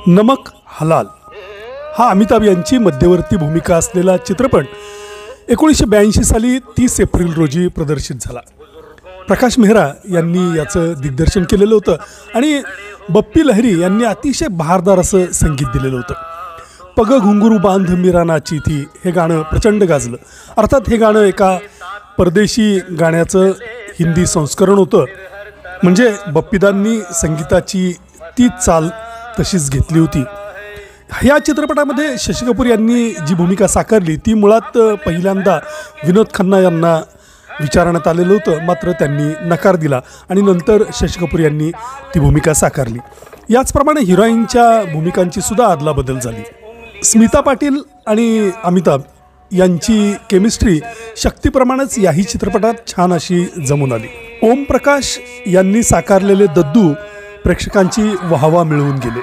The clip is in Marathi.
नमक हलाल हा अमिताभ यांची मध्यवर्ती भूमिका असलेला चित्रपट 1982 साली 30 एप्रिल रोजी प्रदर्शित झाला. प्रकाश मेहरा यांनी याचं दिग्दर्शन केलेलं होतं आणि बप्पी लहरी यांनी अतिशय बहारदार असं संगीत दिलेलं होतं. पग घुंगरू बांध मीरा नाची थी हे गाणं प्रचंड गाजलं. अर्थात हे गाणं एका परदेशी गाण्याचं हिंदी संस्करण होतं. म्हणजे बप्पीदांनी संगीताची ती चाल तशीच घेतली होती. ह्या चित्रपटामध्ये शशी कपूर यांनी जी भूमिका साकारली ती मुळात पहिल्यांदा विनोद खन्ना यांना विचारण्यात आलेलं होतं, मात्र त्यांनी नकार दिला आणि नंतर शशी कपूर यांनी ती भूमिका साकारली. याचप्रमाणे हिरोईनच्या भूमिकांची सुद्धा अदलाबदल झाली. स्मिता पाटील आणि अमिताभ यांची केमिस्ट्री शक्तीप्रमाणेच याही चित्रपटात छान अशी जमून आली. ओम प्रकाश यांनी साकारलेले दद्दू प्रेक्षकांची वाहवा मिळवून गेले.